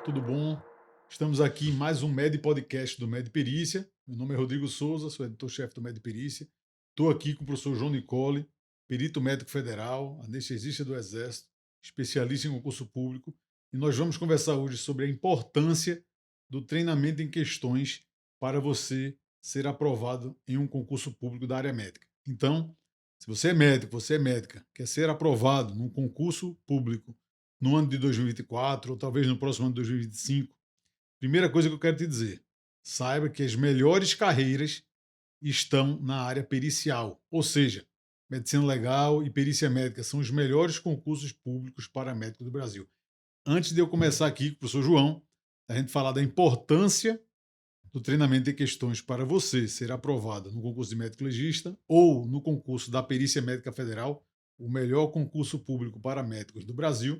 tudo bom? Estamos aqui em mais um Med Podcast do Med Perícia. Meu nome é Rodrigo Souza, sou editor-chefe do Med Perícia. Estou aqui com o professor João Nicole, perito médico federal, anestesista do Exército, especialista em concurso público, e nós vamos conversar hoje sobre a importância do treinamento em questões para você ser aprovado em um concurso público da área médica. Então, se você é médico, você é médica, quer ser aprovado num concurso público no ano de 2024 ou talvez no próximo ano de 2025, primeira coisa que eu quero te dizer, saiba que as melhores carreiras estão na área pericial, ou seja, medicina legal e perícia médica são os melhores concursos públicos para médico do Brasil. Antes de eu começar aqui com o professor João, a gente falar da importância do treinamento de questões para você ser aprovado no concurso de médico legista ou no concurso da Perícia Médica Federal, o melhor concurso público para médicos do Brasil,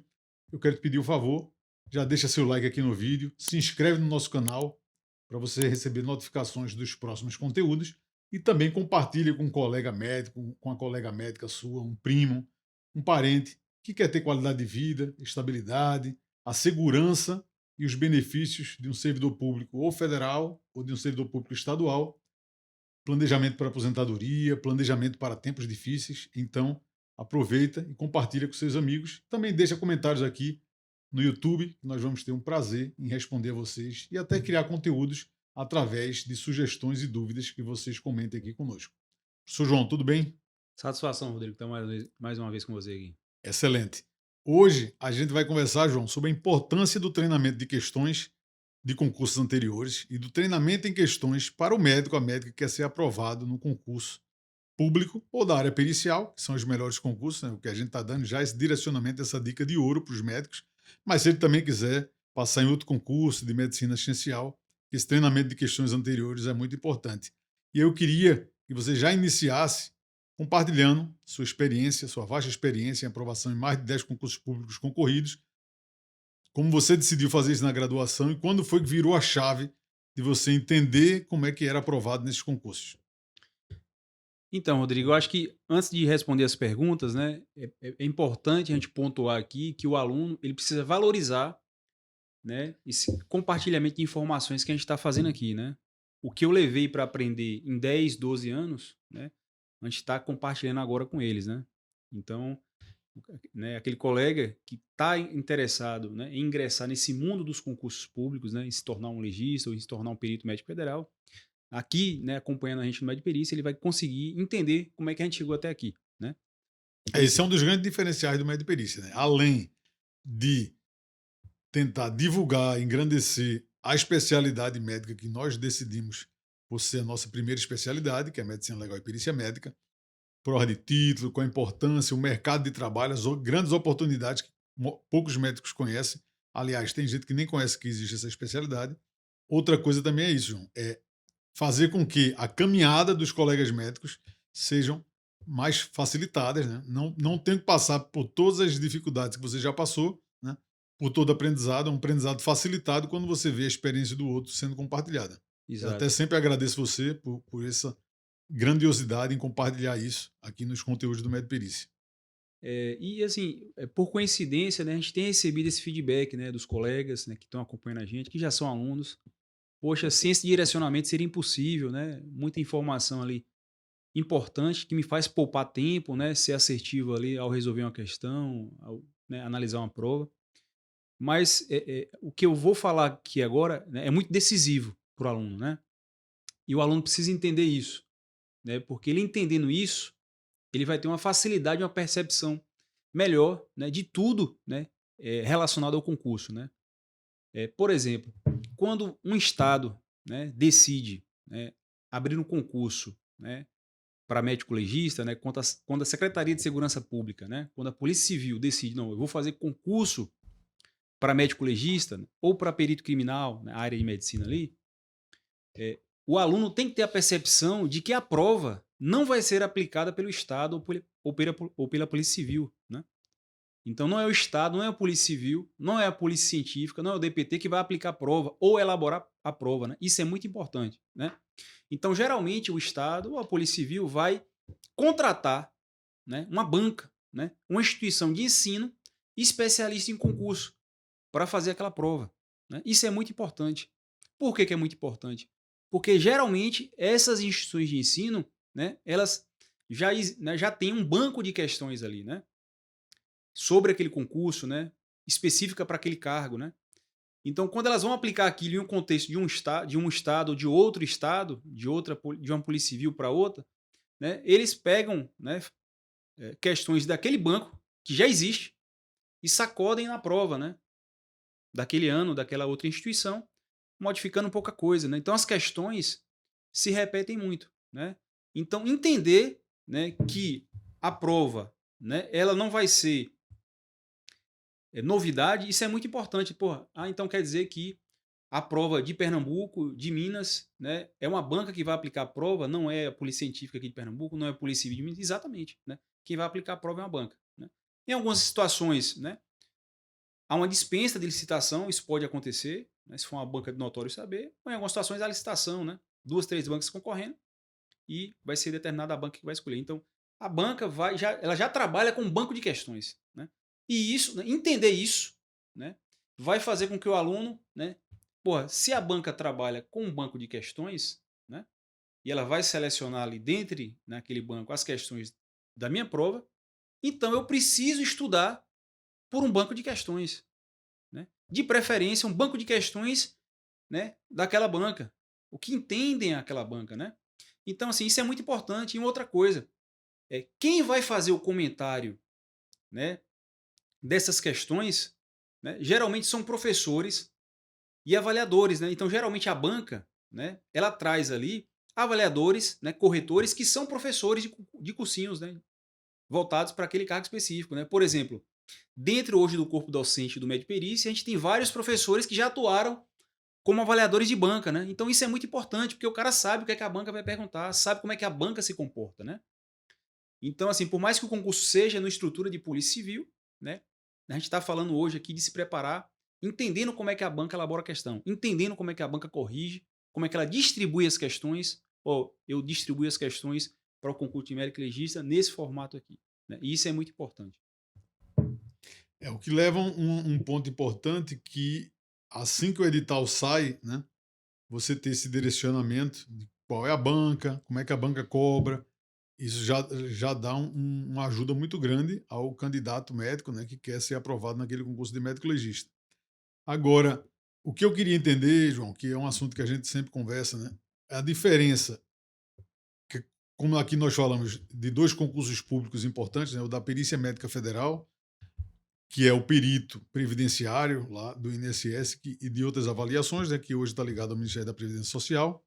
eu quero te pedir um favor, já deixa seu like aqui no vídeo, se inscreve no nosso canal para você receber notificações dos próximos conteúdos e também compartilhe com um colega médico, com a colega médica sua, um primo, um parente que quer ter qualidade de vida, estabilidade, a segurança e os benefícios de um servidor público ou federal ou de um servidor público estadual, planejamento para aposentadoria, planejamento para tempos difíceis. Então, aproveita e compartilha com seus amigos. Também deixa comentários aqui no YouTube, que nós vamos ter um prazer em responder a vocês e até criar conteúdos através de sugestões e dúvidas que vocês comentem aqui conosco. Professor João, tudo bem? Satisfação, Rodrigo, estar mais uma vez com você aqui. Excelente. Hoje a gente vai conversar, João, sobre a importância do treinamento de questões de concursos anteriores e do treinamento em questões para o médico, a médica que quer ser aprovado no concurso público ou da área pericial, que são os melhores concursos, né? O que a gente está dando já é esse direcionamento, essa dica de ouro para os médicos. Mas se ele também quiser passar em outro concurso de medicina essencial, esse treinamento de questões anteriores é muito importante. E eu queria que você já iniciasse compartilhando sua experiência, sua vasta experiência em aprovação em mais de 10 concursos públicos concorridos, como você decidiu fazer isso na graduação e quando foi que virou a chave de você entender como é que era aprovado nesses concursos. Então, Rodrigo, eu acho que antes de responder as perguntas, né, é importante a gente pontuar aqui que o aluno ele precisa valorizar, né, esse compartilhamento de informações que a gente está fazendo aqui, né? O que eu levei para aprender em 10, 12 anos, né, a gente está compartilhando agora com eles, né? Então, né, aquele colega que está interessado, né, em ingressar nesse mundo dos concursos públicos, né, em se tornar um legista ou em se tornar um perito médico federal, aqui, né, acompanhando a gente no Medperícia, ele vai conseguir entender como é que a gente chegou até aqui, né? Então, Esse assim, é um dos grandes diferenciais do médio perícia, né? Além de tentar divulgar, engrandecer a especialidade médica que nós decidimos por ser a nossa primeira especialidade, que é a medicina legal e perícia médica, prova de título, com a importância, o mercado de trabalho, grandes oportunidades que poucos médicos conhecem. Aliás, tem gente que nem conhece que existe essa especialidade. Outra coisa também é isso, João, é fazer com que a caminhada dos colegas médicos sejam mais facilitadas, né? Não tem que passar por todas as dificuldades que você já passou, né? Por todo aprendizado, é um aprendizado facilitado quando você vê a experiência do outro sendo compartilhada. Eu até exato. sempre agradeço você por essa grandiosidade em compartilhar isso aqui nos conteúdos do Med Perícia. E assim, por coincidência, né, a gente tem recebido esse feedback, né, dos colegas, né, que estão acompanhando a gente, que já são alunos. Poxa, sem esse direcionamento seria impossível, né? Muita informação ali importante que me faz poupar tempo, né? Ser assertivo ali ao resolver uma questão, ao, né, analisar uma prova. Mas o que eu vou falar aqui agora, né, é muito decisivo para o aluno, né? E o aluno precisa entender isso, né? Porque ele entendendo isso, ele vai ter uma facilidade, uma percepção melhor, né, de tudo, né, relacionado ao concurso, né? Por exemplo, quando um estado, né, decide, né, abrir um concurso, né, para médico legista, né, quando a Secretaria de Segurança Pública, né, quando a Polícia Civil decide, não, eu vou fazer concurso para médico legista, né, ou para perito criminal, na área de medicina ali, o aluno tem que ter a percepção de que a prova não vai ser aplicada pelo Estado ou pela Polícia Civil, né? Então não é o Estado, não é a Polícia Civil, não é a Polícia Científica, não é o DPT que vai aplicar a prova ou elaborar a prova, né? Isso é muito importante, né? Então, geralmente, o Estado ou a Polícia Civil vai contratar, né, uma banca, né, uma instituição de ensino especialista em concurso para fazer aquela prova. né? Isso é muito importante. Por que que é muito importante? Porque geralmente essas instituições de ensino, né, elas já têm um banco de questões ali, né, sobre aquele concurso, né, específica para aquele cargo, né. Então, quando elas vão aplicar aquilo em um contexto de um estado ou de outro estado, de uma polícia civil para outra, né, eles pegam, né, questões daquele banco que já existe e sacodem na prova, né, daquele ano, daquela outra instituição, modificando pouca coisa, né. Então as questões se repetem muito, né. Então entender, né, que a prova, né, ela não vai ser, novidade, isso é muito importante. Porra, então quer dizer que a prova de Pernambuco, de Minas, né, é uma banca que vai aplicar a prova, não é a Polícia Científica aqui de Pernambuco, não é a Polícia Civil de Minas, exatamente, né. Quem vai aplicar a prova é uma banca, né. Em algumas situações, né, há uma dispensa de licitação, isso pode acontecer, né, se for uma banca de notório saber, ou em algumas situações há licitação, né, 2, 3 bancas concorrendo e vai ser determinada a banca que vai escolher. Então, a banca ela já trabalha com um banco de questões, né. E isso, né, entender isso, né, vai fazer com que o aluno, né, porra, se a banca trabalha com um banco de questões, né, e ela vai selecionar ali dentre naquele banco as questões da minha prova, então eu preciso estudar por um banco de questões, né. De preferência, um banco de questões, né, daquela banca, o que entendem aquela banca, né. Então, assim, isso é muito importante. E outra coisa, quem vai fazer o comentário, né, dessas questões, né, geralmente são professores e avaliadores, né. Então, geralmente a banca, né, ela traz ali avaliadores, né, corretores que são professores de cursinhos, né, voltados para aquele cargo específico, né. Por exemplo, dentro hoje do corpo docente do Medperícia, a gente tem vários professores que já atuaram como avaliadores de banca, né. Então isso é muito importante, porque o cara sabe o que é que a banca vai perguntar, sabe como é que a banca se comporta, né. Então, assim, por mais que o concurso seja no estrutura de polícia civil, né, a gente está falando hoje aqui de se preparar, entendendo como é que a banca elabora a questão, entendendo como é que a banca corrige, como é que ela distribui as questões. Ó, eu distribuo as questões para o concurso de médico legista nesse formato aqui, né, e isso é muito importante. É o que leva um ponto importante que assim que o edital sai, né, você ter esse direcionamento de qual é a banca, como é que a banca cobra, isso já dá uma ajuda muito grande ao candidato médico, né, que quer ser aprovado naquele concurso de médico legista. Agora, o que eu queria entender, João, que é um assunto que a gente sempre conversa, né, é a diferença, que, como aqui nós falamos de dois concursos públicos importantes, né, o da Perícia Médica Federal, que é o perito previdenciário lá do INSS e de outras avaliações, né, que hoje está ligado ao Ministério da Previdência Social,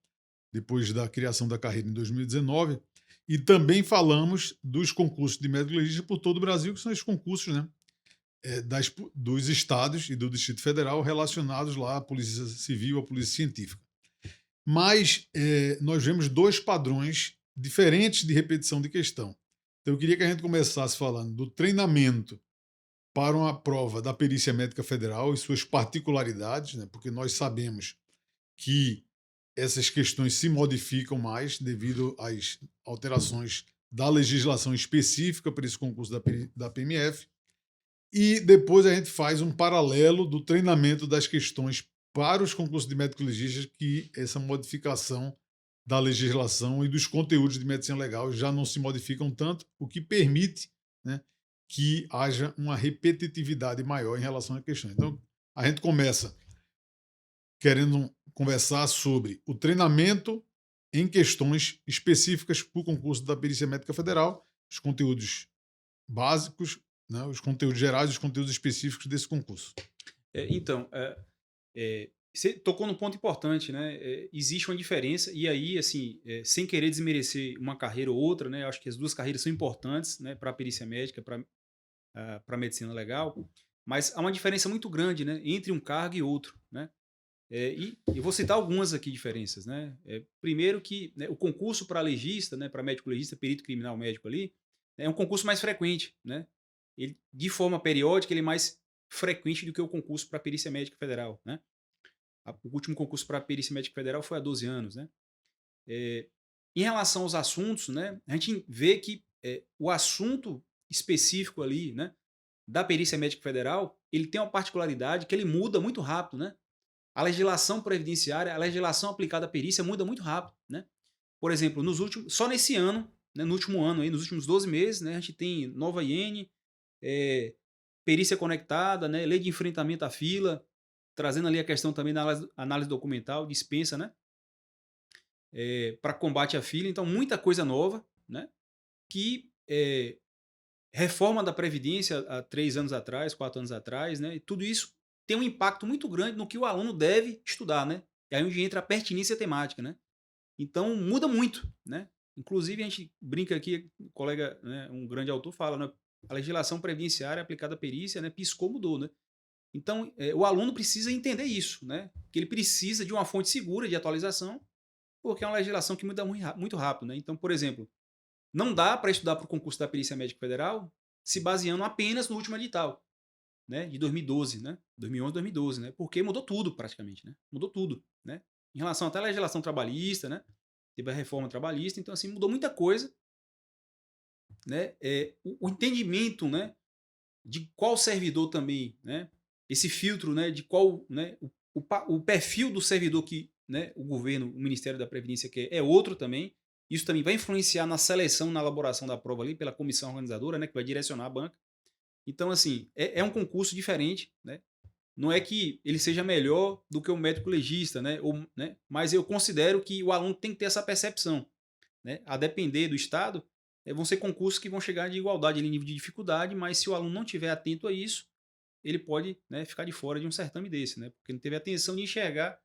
depois da criação da carreira em 2019. E também falamos dos concursos de médico legista por todo o Brasil, que são os concursos, né, dos estados e do Distrito Federal relacionados lá à Polícia Civil, à Polícia Científica. Mas nós vemos dois padrões diferentes de repetição de questão. Então eu queria que a gente começasse falando do treinamento para uma prova da Perícia Médica Federal e suas particularidades, né, porque nós sabemos que essas questões se modificam mais devido às alterações da legislação específica para esse concurso da PMF. E depois a gente faz um paralelo do treinamento das questões para os concursos de médico legista, que essa modificação da legislação e dos conteúdos de medicina legal já não se modificam tanto, o que permite, né, que haja uma repetitividade maior em relação à questão. Então, a gente começa querendo conversar sobre o treinamento em questões específicas para o concurso da Perícia Médica Federal, os conteúdos básicos, né, os conteúdos gerais e os conteúdos específicos desse concurso. Então, você tocou num ponto importante, né? Existe uma diferença, e aí, assim, sem querer desmerecer uma carreira ou outra, né? Eu acho que as duas carreiras são importantes, né? Para a perícia médica, para a medicina legal, mas há uma diferença muito grande, né? Entre um cargo e outro, né? E eu vou citar algumas aqui diferenças, né? Primeiro que, né, o concurso para legista, né? Para médico legista, perito criminal médico ali, é um concurso mais frequente, né? Ele, de forma periódica, ele é mais frequente do que o concurso para perícia médica federal, né? O último concurso para perícia médica federal foi há 12 anos, né? Eh, Em relação aos assuntos, né, a gente vê que o assunto específico ali, né, da perícia médica federal, ele tem uma particularidade que ele muda muito rápido, né? a legislação previdenciária, a legislação aplicada à perícia muda muito rápido, né? Por exemplo, só nesse ano, né, no último ano, aí, nos últimos 12 meses, né, a gente tem nova IN, perícia conectada, né, lei de enfrentamento à fila, trazendo ali a questão também da análise documental, dispensa, né, para combate à fila. Então, muita coisa nova, né, que reforma da Previdência há 3 anos atrás, 4 anos atrás, né, e tudo isso tem um impacto muito grande no que o aluno deve estudar, né? E aí onde entra a pertinência temática, né? Então muda muito, né? Inclusive a gente brinca aqui, um colega, né, um grande autor fala, né, a legislação previdenciária aplicada à perícia, né, piscou, mudou, né? Então o aluno precisa entender isso, né? Que ele precisa de uma fonte segura de atualização, porque é uma legislação que muda muito rápido, né? Então, por exemplo, não dá para estudar para o concurso da Perícia Médica Federal se baseando apenas no último edital, né, de 2012, né? 2011, 2012, né? Porque mudou tudo praticamente, né? Mudou tudo, né? Em relação até à legislação trabalhista, né? Teve a reforma trabalhista, então assim mudou muita coisa, né? O entendimento, né, de qual servidor também, né? Esse filtro, né, de qual, né, o perfil do servidor que, né, o governo, o Ministério da Previdência quer é outro também. Isso também vai influenciar na seleção, na elaboração da prova ali pela comissão organizadora, né, que vai direcionar a banca. Então, assim, é um concurso diferente, né? Não é que ele seja melhor do que o médico legista, né? Né? Mas eu considero que o aluno tem que ter essa percepção, né? A depender do estado, vão ser concursos que vão chegar de igualdade em nível de dificuldade, mas se o aluno não estiver atento a isso, ele pode, né, ficar de fora de um certame desse, né? Porque não teve atenção de enxergar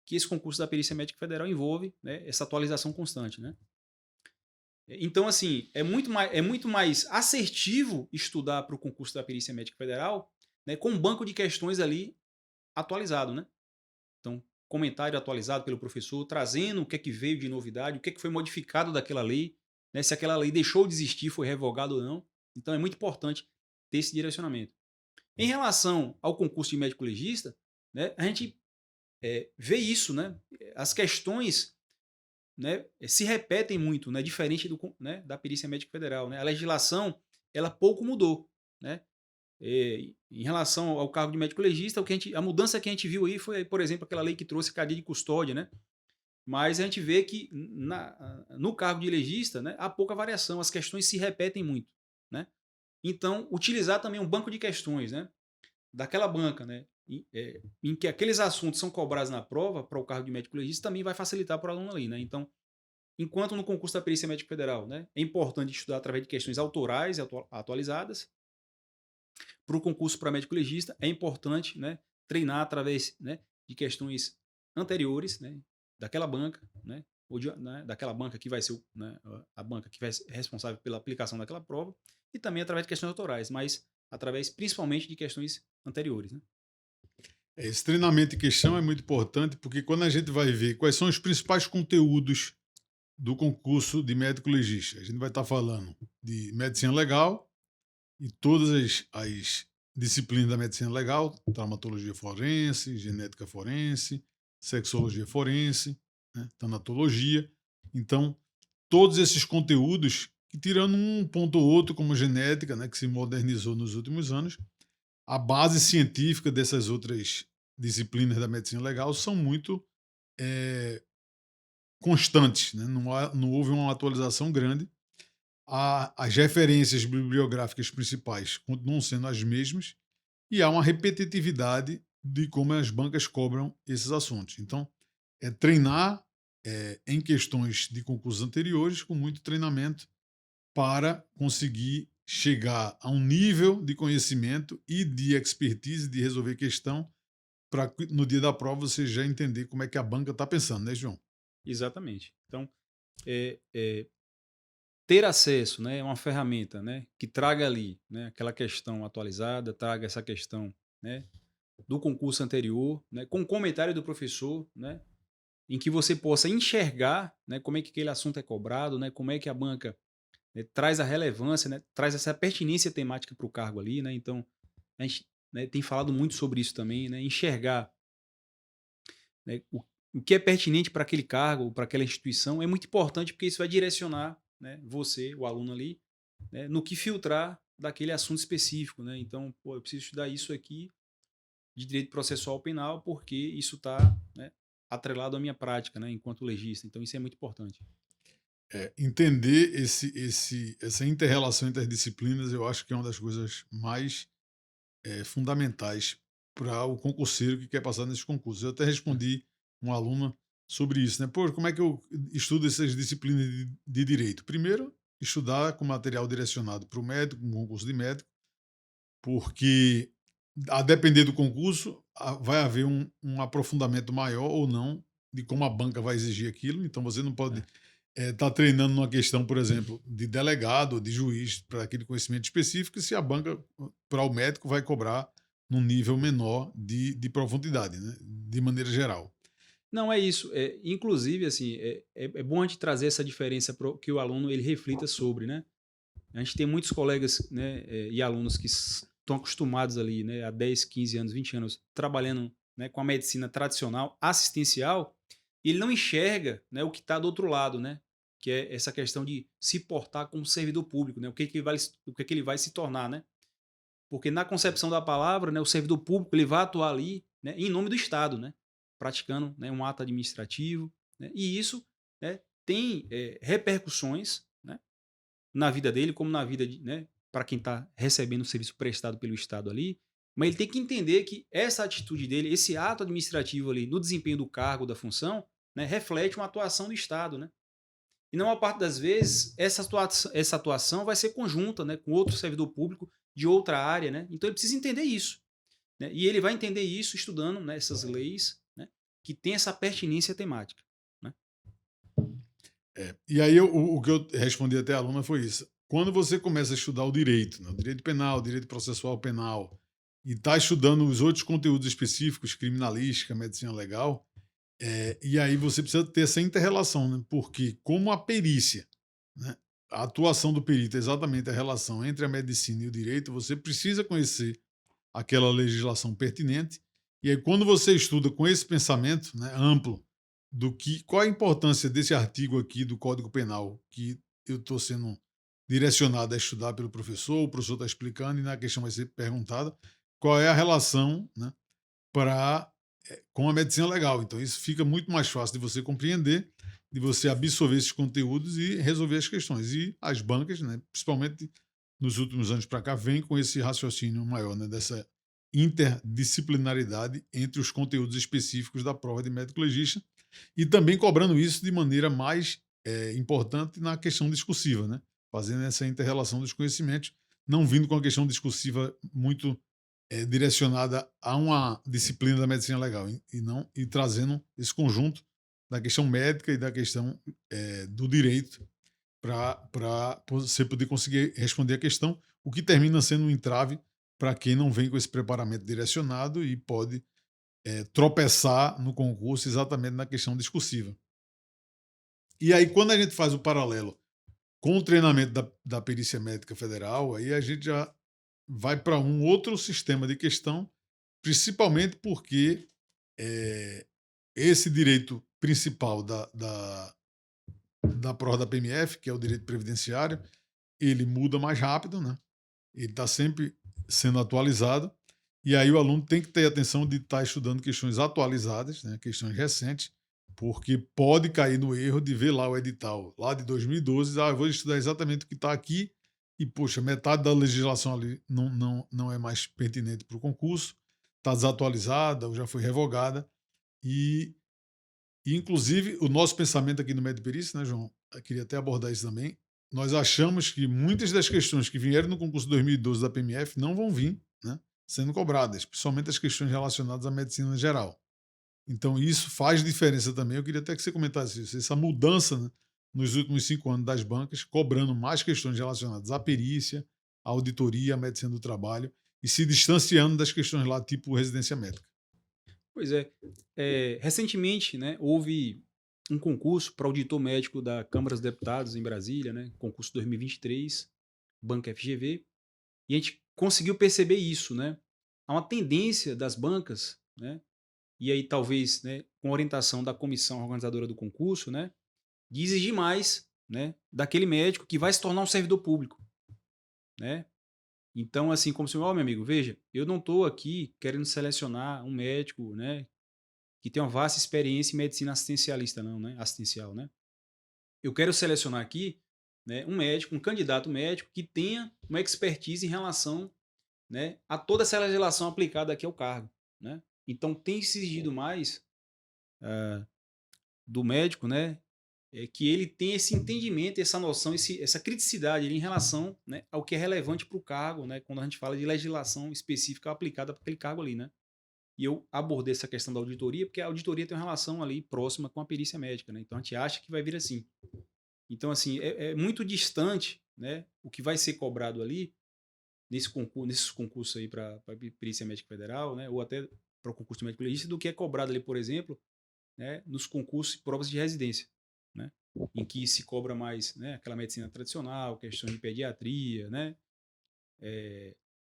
que esse concurso da Perícia Médica Federal envolve, né, essa atualização constante, né? Então, assim, é muito mais assertivo estudar para o concurso da Perícia Médica Federal, né, com um banco de questões ali atualizado, né? Então, comentário atualizado pelo professor, trazendo o que é que veio de novidade, o que é que foi modificado daquela lei, né, se aquela lei deixou de existir, foi revogada ou não. Então, é muito importante ter esse direcionamento. Em relação ao concurso de médico legista, né, a gente vê isso, né? As questões, né, se repetem muito, né, diferente né, da perícia médica federal, né? A legislação ela pouco mudou, né? Em relação ao cargo de médico legista, a mudança que a gente viu aí foi, por exemplo, aquela lei que trouxe cadeia de custódia, né? Mas a gente vê que no cargo de legista, né, há pouca variação, as questões se repetem muito, né? Então, utilizar também um banco de questões, né, daquela banca, né, em que aqueles assuntos são cobrados na prova para o cargo de médico legista também vai facilitar para o aluno ali, né? Então, enquanto no concurso da Perícia Médica Federal, né, é importante estudar através de questões autorais e atualizadas, para o concurso para médico legista é importante, né, treinar através, né, de questões anteriores, né, daquela banca, né, né, daquela banca que vai ser, né, a banca que vai ser responsável pela aplicação daquela prova, e também através de questões autorais, mas através principalmente de questões anteriores. Né? Esse treinamento em questão é muito importante porque quando a gente vai ver quais são os principais conteúdos do concurso de médico legista, a gente vai estar falando de medicina legal e todas as disciplinas da medicina legal, traumatologia forense, genética forense, sexologia forense, né, tanatologia. Então, todos esses conteúdos, que tirando um ponto ou outro, como genética, né, que se modernizou nos últimos anos, a base científica dessas outras disciplinas da medicina legal são muito constantes, né? Não houve uma atualização grande. As referências bibliográficas principais continuam sendo as mesmas e há uma repetitividade de como as bancas cobram esses assuntos. Então, é treinar em questões de concursos anteriores com muito treinamento para conseguir chegar a um nível de conhecimento e de expertise de resolver questão para no dia da prova você já entender como é que a banca está pensando, né, João? Exatamente. Então, é, é, ter acesso, né, a uma ferramenta, né, que traga ali, né, aquela questão atualizada, traga essa questão, né, do concurso anterior, né, com comentário do professor, né, em que você possa enxergar, né, como é que aquele assunto é cobrado, né, como é que a banca, né, traz a relevância, né, traz essa pertinência temática para o cargo ali, né, então a gente, né, tem falado muito sobre isso também, né, enxergar, né, o que é pertinente para aquele cargo, para aquela instituição, é muito importante porque isso vai direcionar, né, você, o aluno ali, né, no que filtrar daquele assunto específico, né? Então, pô, eu preciso estudar isso aqui de direito processual penal, porque isso está, né, atrelado à minha prática, né, enquanto legista. Então, isso é muito importante. Entender essa inter-relação entre as disciplinas, eu acho que é uma das coisas mais fundamentais para o concurseiro que quer passar nesses concursos. Eu até É. respondi uma aluna sobre isso, né? Pô, como é que eu estudo essas disciplinas de direito? Primeiro, estudar com material direcionado para o médico, um concurso de médico, porque a depender do concurso, vai haver um aprofundamento maior ou não de como a banca vai exigir aquilo. Então, você não pode É. estar treinando numa questão, por exemplo, de delegado ou de juiz para aquele conhecimento específico, se a banca, para o médico, vai cobrar num nível menor de profundidade, né? De maneira geral. Não, é isso. Inclusive, assim, é bom a gente trazer essa diferença para que o aluno ele reflita sobre, né? A gente tem muitos colegas, né, e alunos que estão acostumados ali, né, há 10, 15 anos, 20 anos, trabalhando, né, com a medicina tradicional, assistencial, e ele não enxerga, né, o que está do outro lado, né, que é essa questão de se portar como servidor público, né, o que ele vai se tornar, né? Porque na concepção da palavra, né, o servidor público ele vai atuar ali, né, em nome do Estado, né, praticando, né, um ato administrativo, né, e isso, né, tem repercussões, né, na vida dele, como na vida de, né, para quem está recebendo o serviço prestado pelo Estado ali, mas ele tem que entender que essa atitude dele, esse ato administrativo ali no desempenho do cargo, da função, né, reflete uma atuação do Estado, né? E na maior parte das vezes, essa atuação vai ser conjunta, né, com outro servidor público de outra área, né? Então ele precisa entender isso, né? E ele vai entender isso estudando, né, essas leis, né, que tem essa pertinência temática, né? E aí, o que eu respondi até a aluna foi isso. Quando você começa a estudar o direito, né, o direito penal, o direito processual penal, e está estudando os outros conteúdos específicos, criminalística, medicina legal, e aí você precisa ter essa inter-relação, né? Porque como a perícia, né, a atuação do perito é exatamente a relação entre a medicina e o direito, você precisa conhecer aquela legislação pertinente. E aí, quando você estuda com esse pensamento, né, amplo do que qual a importância desse artigo aqui do Código Penal que eu estou sendo direcionado a estudar pelo professor, o professor está explicando e na questão vai ser perguntada qual é a relação, né, para com a medicina legal. Então isso fica muito mais fácil de você compreender, de você absorver esses conteúdos e resolver as questões. E as bancas, né, principalmente nos últimos anos para cá, vêm com esse raciocínio maior, né, dessa interdisciplinaridade entre os conteúdos específicos da prova de médico legista e também cobrando isso de maneira mais importante na questão discursiva, né? Fazendo essa inter-relação dos conhecimentos, não vindo com a questão discursiva muito direcionada a uma disciplina da medicina legal e trazendo esse conjunto da questão médica e da questão do direito para você poder conseguir responder a questão, o que termina sendo um entrave para quem não vem com esse preparamento direcionado e pode tropeçar no concurso exatamente na questão discursiva. E aí, quando a gente faz o paralelo com o treinamento da perícia médica federal, aí a gente já vai para um outro sistema de questão, principalmente porque esse direito principal da prova da PMF, que é o direito previdenciário, ele muda mais rápido, né? Ele está sempre sendo atualizado, e aí o aluno tem que ter atenção de estar estudando questões atualizadas, né? Questões recentes, porque pode cair no erro de ver lá o edital, lá de 2012, eu vou estudar exatamente o que está aqui, e, poxa, metade da legislação ali não é mais pertinente para o concurso, está desatualizada ou já foi revogada, e inclusive, o nosso pensamento aqui no Médio Perícia, né, João? Eu queria até abordar isso também. Nós achamos que muitas das questões que vieram no concurso 2012 da PMF não vão vir, né, sendo cobradas, principalmente as questões relacionadas à medicina geral. Então, isso faz diferença também. Eu queria até que você comentasse isso, essa mudança, né, nos últimos 5 anos das bancas, cobrando mais questões relacionadas à perícia, à auditoria, à medicina do trabalho, e se distanciando das questões lá, tipo residência médica. Pois é. Recentemente, né, houve um concurso para auditor médico da Câmara dos Deputados em Brasília, né, concurso 2023, Banca FGV, e a gente conseguiu perceber isso, né? Há uma tendência das bancas, né, e aí talvez, né, com orientação da comissão organizadora do concurso, né, de exigir mais, né, daquele médico que vai se tornar um servidor público, né? Então, assim, como se, ó, meu amigo, veja, eu não estou aqui querendo selecionar um médico, né, que tem uma vasta experiência em medicina assistencialista, não, né, assistencial, né. Eu quero selecionar aqui, né, um médico, um candidato médico que tenha uma expertise em relação, né, a toda essa legislação aplicada aqui ao cargo, né. Então tem se exigido mais, do médico, né, que ele tenha esse entendimento, essa noção, essa criticidade ali em relação, né, ao que é relevante para o cargo, né, quando a gente fala de legislação específica aplicada para aquele cargo ali, né. E eu abordei essa questão da auditoria, porque a auditoria tem uma relação ali próxima com a perícia médica, né, então a gente acha que vai vir assim. Então, assim, é muito distante, né, o que vai ser cobrado ali nesses concursos aí para perícia médica federal, né, ou até para o concurso de médico legista, do que é cobrado ali, por exemplo, né, nos concursos e provas de residência, né, em que se cobra mais, né, aquela medicina tradicional, questões de pediatria, né,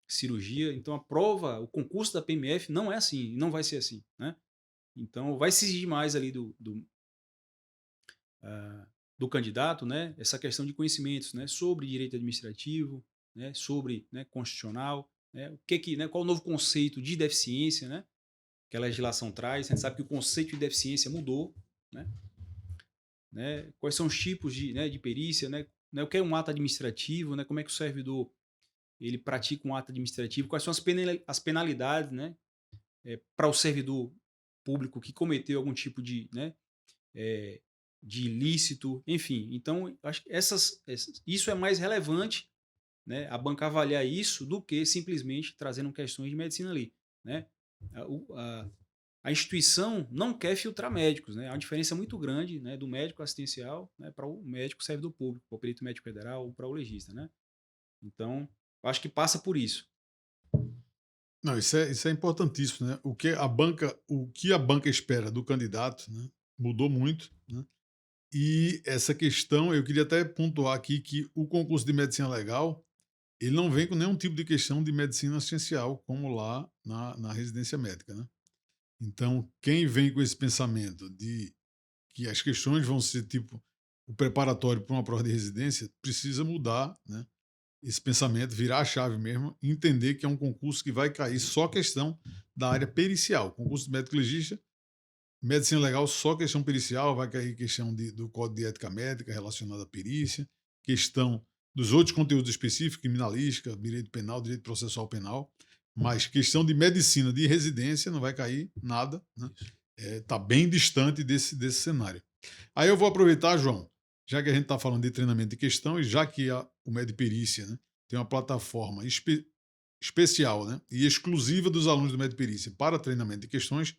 cirurgia. Então a prova, o concurso da PMF não é assim, não vai ser assim, né. Então vai se exigir mais ali do candidato, né, essa questão de conhecimentos, né, sobre direito administrativo, né, sobre, né, constitucional, né, né, qual o novo conceito de deficiência, né, que a legislação traz. A gente sabe que o conceito de deficiência mudou, né, quais são os tipos de perícia, né, o que é um ato administrativo, né, como é que o servidor ele pratica um ato administrativo, quais são as penalidades, né, para o servidor público que cometeu algum tipo eh, de ilícito, enfim. Então, acho que isso é mais relevante, né, a banca avaliar isso do que simplesmente trazendo questões de medicina ali, né. A, o- a- a instituição não quer filtrar médicos, né. Há uma diferença muito grande, né, do médico assistencial, né, para o médico servidor público, para o perito médico federal ou para o legista, né. Então, eu acho que passa por isso. Não, isso é importantíssimo, né? O que a banca espera do candidato, né, mudou muito, né? E essa questão, eu queria até pontuar aqui que o concurso de medicina legal, ele não vem com nenhum tipo de questão de medicina assistencial, como lá na residência médica, né? Então, quem vem com esse pensamento de que as questões vão ser tipo o preparatório para uma prova de residência, precisa mudar, né, esse pensamento, virar a chave mesmo, e entender que é um concurso que vai cair só questão da área pericial. Concurso de médico legista, medicina legal, só questão pericial, vai cair questão do Código de Ética Médica relacionado à perícia, questão dos outros conteúdos específicos, criminalística, direito penal, direito processual penal, mas questão de medicina de residência não vai cair nada, né? Tá bem distante desse cenário. Aí eu vou aproveitar, João, já que a gente está falando de treinamento de questão e já que o Medperícia, né, tem uma plataforma especial, né, e exclusiva dos alunos do Medperícia para treinamento de questões,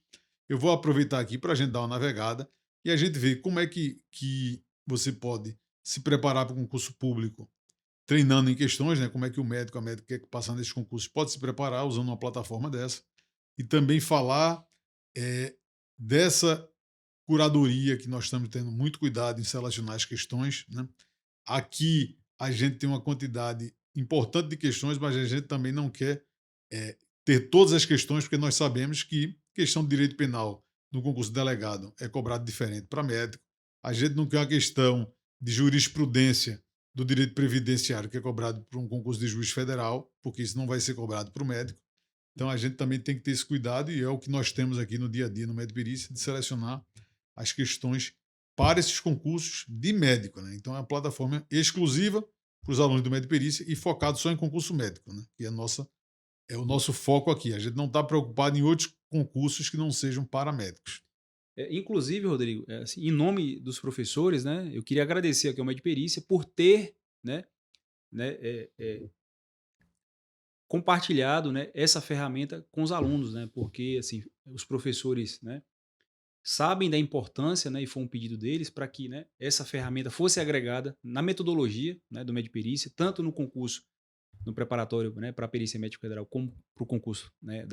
eu vou aproveitar aqui para a gente dar uma navegada e a gente ver como é que você pode se preparar para o concurso público treinando em questões, né, como é que o médico, a médica que quer passar nesses concursos pode se preparar usando uma plataforma dessa e também falar eh, dessa curadoria que nós estamos tendo muito cuidado em selecionar as questões, né? Aqui a gente tem uma quantidade importante de questões, mas a gente também não quer ter todas as questões, porque nós sabemos que questão de direito penal no concurso de delegado é cobrado diferente para médico. A gente não quer uma questão de jurisprudência do direito previdenciário que é cobrado por um concurso de juiz federal, porque isso não vai ser cobrado para o médico. Então a gente também tem que ter esse cuidado e é o que nós temos aqui no dia a dia no Medperícia, de selecionar as questões para esses concursos de médico, né? Então é uma plataforma exclusiva para os alunos do Medperícia e focado só em concurso médico, né? Que é o nosso foco aqui. A gente não está preocupado em outros concursos que não sejam para médicos. Inclusive, Rodrigo, assim, em nome dos professores, né, eu queria agradecer aqui ao Medperícia por ter, né, compartilhado, né, essa ferramenta com os alunos, né, porque assim os professores, né, sabem da importância, né, e foi um pedido deles para que, né, essa ferramenta fosse agregada na metodologia, né, do Medperícia, tanto no concurso, no preparatório, né, para a perícia médico federal, como para o concurso, né,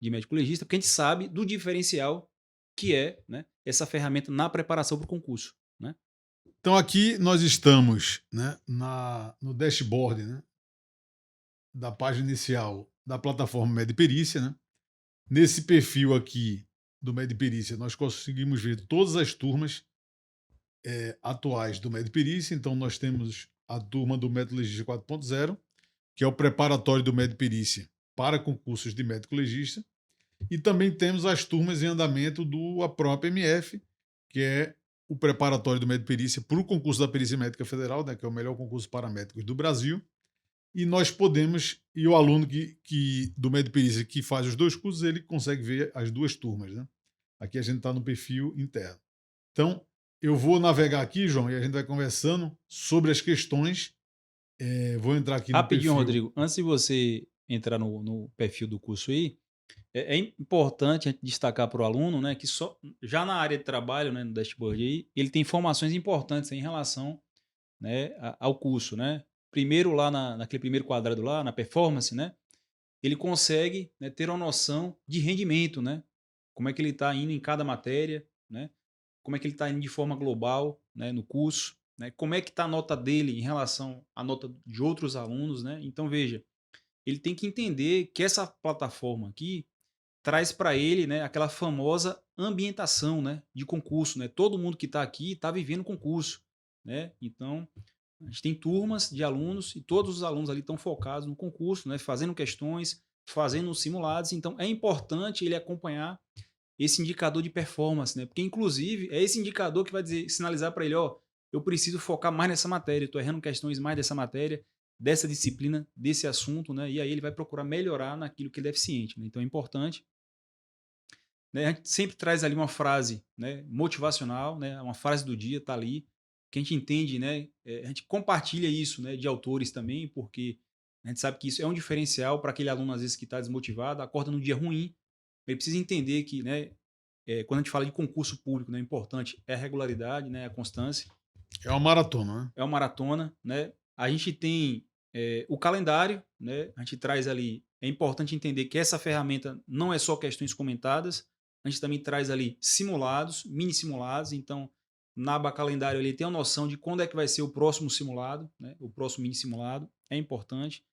de médico legista, porque a gente sabe do diferencial que é, né, essa ferramenta na preparação para o concurso, né? Então aqui nós estamos, né, no dashboard, né, da página inicial da plataforma Medperícia, né? Nesse perfil aqui do Medperícia, nós conseguimos ver todas as turmas atuais do Medperícia. Então nós temos a turma do Método Legista 4.0, que é o preparatório do Medperícia para concursos de médico legista. E também temos as turmas em andamento do APROMP MF, que é o preparatório do Medperícia para o concurso da Perícia Médica Federal, né, que é o melhor concurso para médicos do Brasil. E nós podemos, e o aluno do Medperícia que faz os dois cursos, ele consegue ver as duas turmas. Né? Aqui a gente está no perfil interno. Então, eu vou navegar aqui, João, e a gente vai conversando sobre as questões. Vou entrar aqui no Rapidinho, perfil. Rodrigo, antes de você entrar no perfil do curso aí, é importante a gente destacar para o aluno, né, que só, já na área de trabalho, né, no dashboard aí, ele tem informações importantes em relação, né, ao curso, né? Primeiro lá naquele primeiro quadrado lá, na performance, né, ele consegue, né, ter uma noção de rendimento, né? Como é que ele está indo em cada matéria, né? Como é que ele está indo de forma global, né, no curso, né? Como é que está a nota dele em relação à nota de outros alunos, né? Então veja, ele tem que entender que essa plataforma aqui traz para ele, né, aquela famosa ambientação, né, de concurso, né? Todo mundo que está aqui está vivendo concurso, né? Então a gente tem turmas de alunos e todos os alunos ali estão focados no concurso, né, fazendo questões, fazendo simulados. Então é importante ele acompanhar esse indicador de performance, né? Porque inclusive é esse indicador que vai dizer, sinalizar para ele, ó, eu preciso focar mais nessa matéria, estou errando questões mais dessa matéria, dessa disciplina, desse assunto, né? E aí ele vai procurar melhorar naquilo que ele é deficiente, né? Então é importante, né? A gente sempre traz ali uma frase, né, motivacional, né, uma frase do dia está ali, que a gente entende, né, a gente compartilha isso, né, de autores também, porque a gente sabe que isso é um diferencial para aquele aluno às vezes que está desmotivado, acorda no dia ruim, ele precisa entender que, né, quando a gente fala de concurso público, né, o importante é a regularidade, né, a constância, É uma maratona, né? é uma maratona, né? A gente tem o calendário, né? A gente traz ali. É importante entender que essa ferramenta não é só questões comentadas, a gente também traz ali simulados, mini simulados. Então, na aba calendário ele tem a noção de quando é que vai ser o próximo simulado, né? O próximo mini simulado. É importante.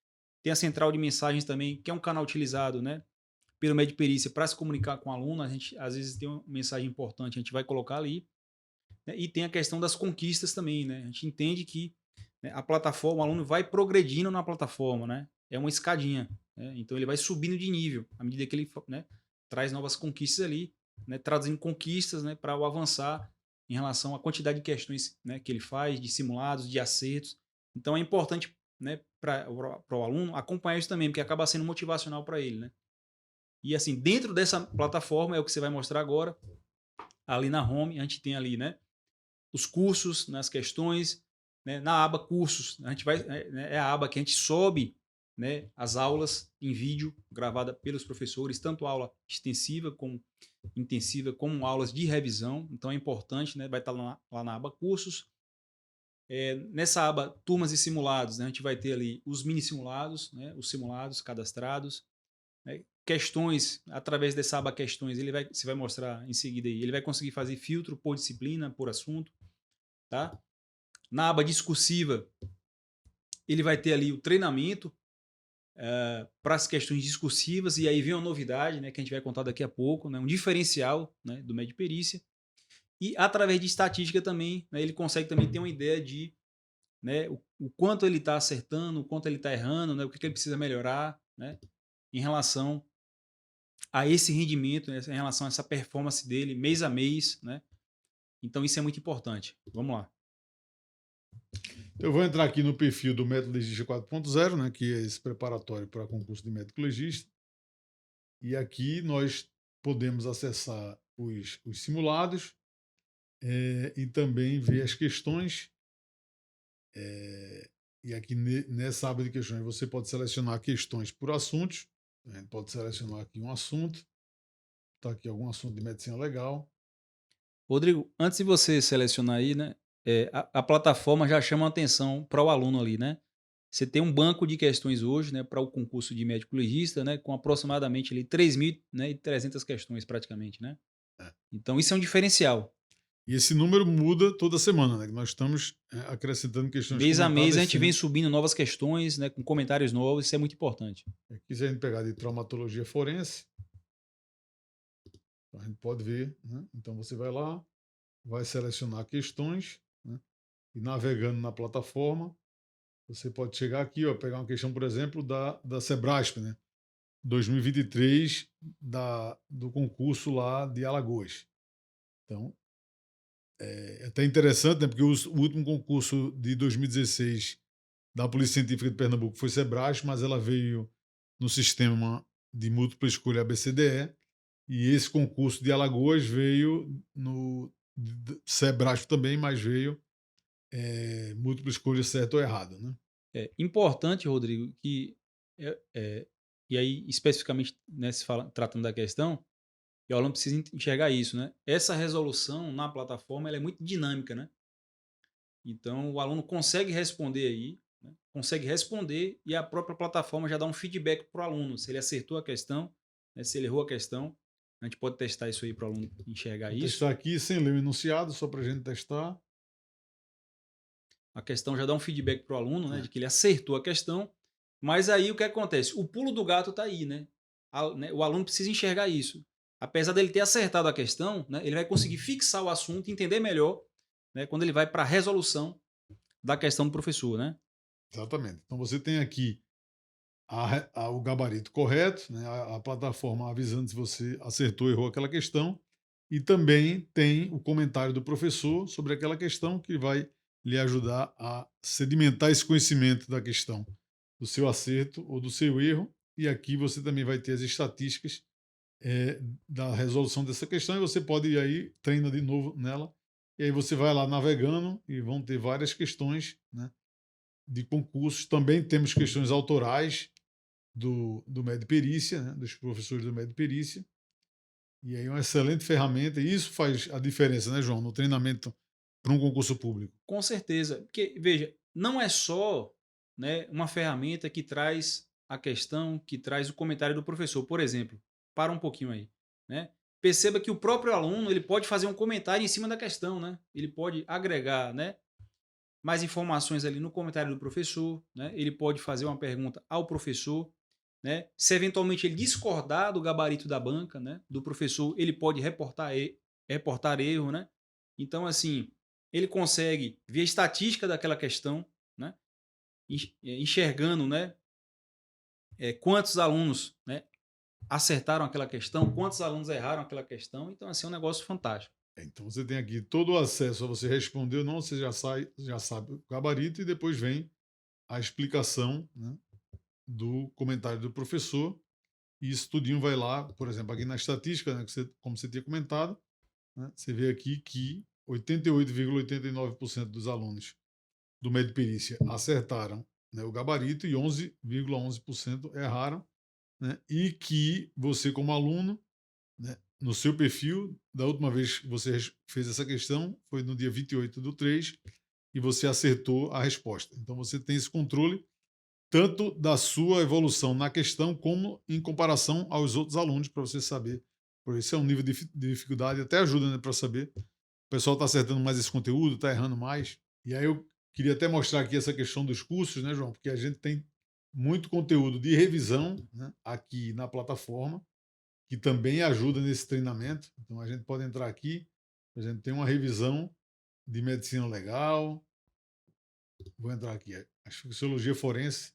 Tem a central de mensagens também, que é um canal utilizado, né, pelo médio perícia para se comunicar com o aluno. A gente às vezes tem uma mensagem importante, a gente vai colocar ali, né? E tem a questão das conquistas também, né? A gente entende que, né, a plataforma, o aluno vai progredindo na plataforma, né? É uma escadinha, né? Então ele vai subindo de nível à medida que ele, né, traz novas conquistas ali, né, traduzindo conquistas, né, para o avançar em relação à quantidade de questões, né, que ele faz, de simulados, de acertos. Então é importante, né, para o aluno acompanhar isso também, porque acaba sendo motivacional para ele, né? E assim, dentro dessa plataforma é o que você vai mostrar agora, ali na home, a gente tem ali, né, os cursos, nas questões, né, na aba cursos, a gente vai, é a aba que a gente sobe, né, as aulas em vídeo gravada pelos professores, tanto aula extensiva como intensiva, como aulas de revisão. Então é importante, né, vai estar lá na aba cursos. Nessa aba turmas e simulados, né, a gente vai ter ali os mini simulados, né, os simulados cadastrados, né, questões, através dessa aba questões, você vai mostrar em seguida aí, ele vai conseguir fazer filtro por disciplina, por assunto, tá? Na aba discursiva, ele vai ter ali o treinamento para as questões discursivas, e aí vem uma novidade, né, que a gente vai contar daqui a pouco, né, um diferencial, né, do médio perícia. E através de estatística também, né, ele consegue também ter uma ideia de, né, o quanto ele está acertando, o quanto ele está errando, né, o que ele precisa melhorar, né, em relação a esse rendimento, né, em relação a essa performance dele mês a mês, né? Então isso é muito importante. Vamos lá. Eu vou entrar aqui no perfil do Método Legista 4.0, né, que é esse preparatório para concurso de médico legista. E aqui nós podemos acessar os simulados e também ver as questões. E aqui nessa aba de questões você pode selecionar questões por assuntos. A gente pode selecionar aqui um assunto. Está aqui algum assunto de medicina legal. Rodrigo, antes de você selecionar aí, né, a plataforma já chama a atenção para o aluno ali, né? Você tem um banco de questões hoje, né, para o concurso de médico legista, né, com aproximadamente ali 3.000, né, e 300 questões praticamente, né? É. Então isso é um diferencial. E esse número muda toda semana, né? Nós estamos acrescentando questões Mês a mês comentadas a gente vem sempre. subindo novas questões, né, com comentários novos, isso é muito importante. Aqui, se a gente pegar de traumatologia forense, a gente pode ver, né? Então você vai lá, vai selecionar questões, né? E navegando na plataforma, Você pode chegar aqui, ó, pegar uma questão, por exemplo, da Sebrasp, né? 2023, do concurso lá de Alagoas. Então, é até interessante, né? Porque o último concurso de 2016 da Polícia Científica de Pernambuco foi Sebrasp, mas ela veio no sistema de múltipla escolha ABCDE, e esse concurso de Alagoas veio no Sebrasp também, mas veio múltipla escolha certo ou errado, né? É importante, Rodrigo, que, e aí especificamente, né, tratando da questão, e o aluno precisa enxergar isso, né? Essa resolução na plataforma ela é muito dinâmica, né? Então o aluno consegue responder aí, né? Consegue responder e a própria plataforma já dá um feedback para o aluno, se ele acertou a questão, né, se ele errou a questão. A gente pode testar isso aí para o aluno enxergar Vou isso. testar aqui sem ler o enunciado, só para a gente testar. A questão já dá um feedback para o aluno, né, É. de que ele acertou a questão, mas aí o que acontece? O pulo do gato está aí, né? O aluno precisa enxergar isso. Apesar dele ter acertado a questão, né, ele vai conseguir fixar o assunto, entender melhor, né, quando ele vai para a resolução da questão do professor, né? Exatamente. Então você tem aqui o gabarito correto, né? A plataforma avisando se você acertou ou errou aquela questão, e também tem o comentário do professor sobre aquela questão que vai lhe ajudar a sedimentar esse conhecimento da questão, do seu acerto ou do seu erro. E aqui você também vai ter as estatísticas da resolução dessa questão, e você pode ir aí, treina de novo nela, e aí você vai lá navegando e vão ter várias questões, né, de concursos. Também temos questões autorais do Med Perícia, né, dos professores do Med Perícia, e aí é uma excelente ferramenta, e isso faz a diferença, né, João, no treinamento para um concurso público. Com certeza, porque veja, não é só, né, uma ferramenta que traz a questão, que traz o comentário do professor. Por exemplo, para um pouquinho aí, né? Perceba que o próprio aluno ele pode fazer um comentário em cima da questão, né? Ele pode agregar, né, mais informações ali no comentário do professor, né? Ele pode fazer uma pergunta ao professor, né? Se eventualmente ele discordar do gabarito da banca, né, do professor, ele pode reportar erro, né? Então, assim, ele consegue ver a estatística daquela questão, né? Enxergando, né, quantos alunos, né, acertaram aquela questão, quantos alunos erraram aquela questão. Então, assim, é um negócio fantástico. Então você tem aqui todo o acesso a você responder ou não, você já sabe o gabarito, e depois vem a explicação, né, do comentário do professor, e isso tudinho vai lá, por exemplo, aqui na estatística, né, como você tinha comentado, né, você vê aqui que 88,89% dos alunos do Med Perícia acertaram, né, o gabarito, e 11,11% erraram, né, e que você, como aluno, né, no seu perfil, da última vez que você fez essa questão, foi no dia 28/3, e você acertou a resposta. Então você tem esse controle tanto da sua evolução na questão como em comparação aos outros alunos, para você saber. Por isso é um nível de dificuldade, até ajuda, né, para saber. O pessoal está acertando mais esse conteúdo, está errando mais. E aí eu queria até mostrar aqui essa questão dos cursos, né, João? Porque a gente tem muito conteúdo de revisão, né, aqui na plataforma, que também ajuda nesse treinamento. Então a gente pode entrar aqui, a gente tem uma revisão de medicina legal. Vou entrar aqui, asfixiologia forense.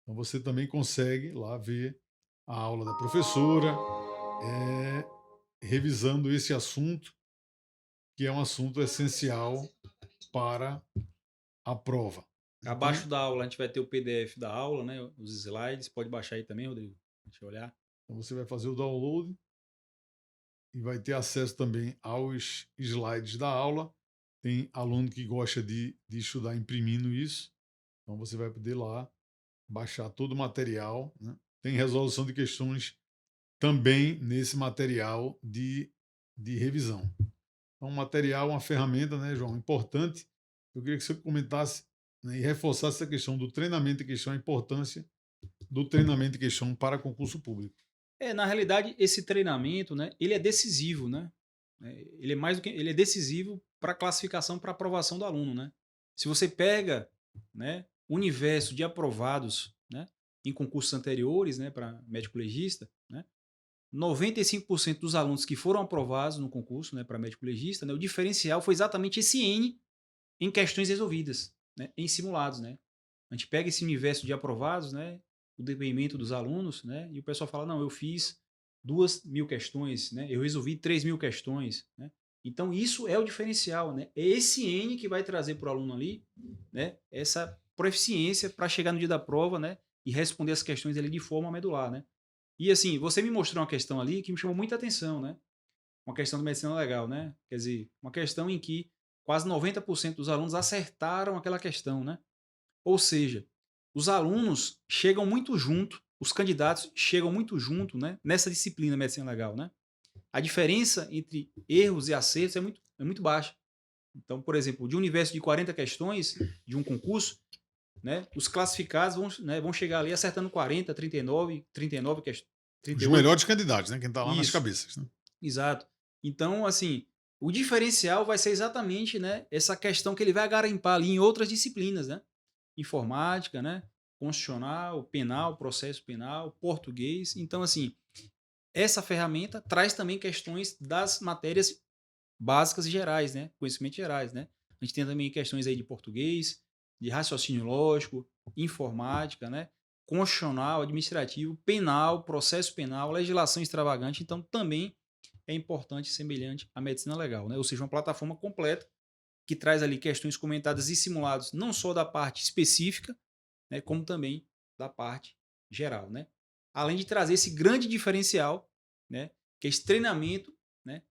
Então você também consegue lá ver a aula da professora, revisando esse assunto, que é um assunto essencial para a prova. Então, Abaixo da aula a gente vai ter o PDF da aula, né, os slides. Pode baixar aí também, Rodrigo. Deixa eu olhar. então você vai fazer o download e vai ter acesso também aos slides da aula. Tem aluno que gosta de estudar imprimindo isso, então você vai poder lá baixar todo o material, né? Tem resolução de questões também nesse material de revisão. Então, um material, uma ferramenta, né, João, importante. Eu queria que você comentasse, né, e reforçasse essa questão do treinamento de questão, a importância do treinamento de questão para concurso público. Na realidade, esse treinamento, né, ele é decisivo, né? Ele é mais do que ele é decisivo para a classificação, para a aprovação do aluno, né? Se você pega, né, o universo de aprovados, né, em concursos anteriores, né, para médico legista, né, 95% dos alunos que foram aprovados no concurso, né, para médico legista, né, o diferencial foi exatamente esse N em questões resolvidas, né, em simulados, né? A gente pega esse universo de aprovados, né, o depoimento dos alunos, né, e o pessoal fala, não, eu fiz 2.000 questões, né, eu resolvi 3.000 questões, né. Então isso é o diferencial, né, é esse N que vai trazer para o aluno ali, né, essa proficiência para chegar no dia da prova, né, e responder as questões ali de forma medular, né. E assim, você me mostrou uma questão ali que me chamou muita atenção, né, uma questão de medicina legal, né, quer dizer, uma questão em que quase 90% dos alunos acertaram aquela questão, né. Ou seja, os alunos chegam muito junto, os candidatos chegam muito junto, né, nessa disciplina medicina legal, né. A diferença entre erros e acertos é muito baixa. Então, por exemplo, de um universo de 40 questões de um concurso, né, os classificados vão chegar ali acertando 40, 39 questões, Os 38. melhores candidatos, né? Quem está lá nas Isso, cabeças, né? exato. Então, assim, o diferencial vai ser exatamente, né, essa questão que ele vai garimpar ali em outras disciplinas, né? Informática, né, constitucional, penal, processo penal, português. Então, assim, essa ferramenta traz também questões das matérias básicas e gerais, né, conhecimentos gerais, né. A gente tem também questões aí de português, de raciocínio lógico, informática, né, constitucional, administrativo, penal, processo penal, legislação extravagante. Então, também é importante e semelhante à medicina legal, né, ou seja, uma plataforma completa que traz ali questões comentadas e simulados não só da parte específica, né, como também da parte geral, né. Além de trazer esse grande diferencial, né, que é esse treinamento, né,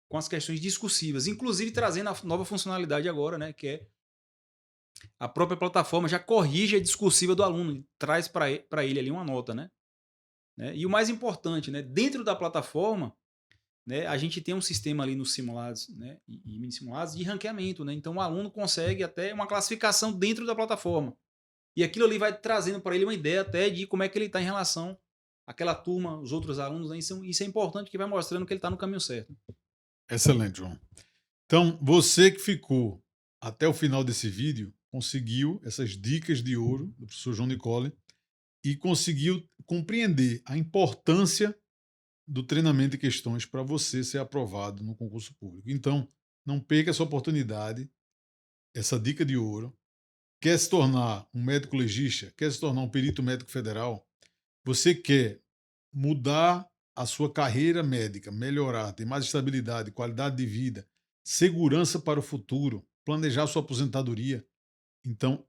com as questões discursivas, inclusive trazendo a nova funcionalidade agora, né, que é a própria plataforma já corrige a discursiva do aluno, traz para ele ali uma nota, né. E o mais importante, né, dentro da plataforma, né, a gente tem um sistema ali nos simulados, né, e mini simulados de ranqueamento, né. Então o aluno consegue até uma classificação dentro da plataforma. E aquilo ali vai trazendo para ele uma ideia até de como é que ele está em relação àquela turma, os outros alunos, né. Isso é importante, que vai mostrando que ele está no caminho certo. Excelente, João. Então, você que ficou até o final desse vídeo, conseguiu essas dicas de ouro do professor João Nicole e conseguiu compreender a importância do treinamento de questões para você ser aprovado no concurso público. Então, não perca essa oportunidade, essa dica de ouro. Quer se tornar um médico legista? Quer se tornar um perito médico federal? Você quer mudar a sua carreira médica, melhorar, ter mais estabilidade, qualidade de vida, segurança para o futuro, planejar sua aposentadoria? Então,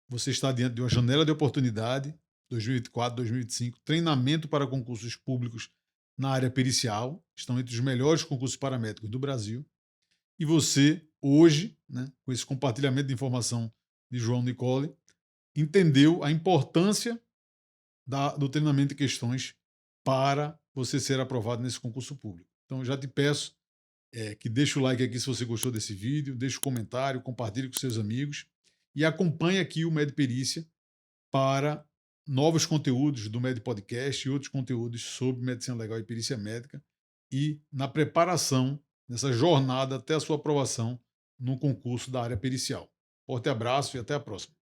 você está diante de uma janela de oportunidade, 2024, 2025, treinamento para concursos públicos na área pericial, estão entre os melhores concursos paramédicos do Brasil. E você, hoje, né, com esse compartilhamento de informação de João Nicole, entendeu a importância do treinamento de questões para você ser aprovado nesse concurso público. Então, já te peço que deixe o like aqui se você gostou desse vídeo, deixe o comentário, compartilhe com seus amigos e acompanhe aqui o Med Perícia para novos conteúdos do Med Podcast e outros conteúdos sobre medicina legal e perícia médica e na preparação nessa jornada até a sua aprovação no concurso da área pericial. Forte abraço e até a próxima.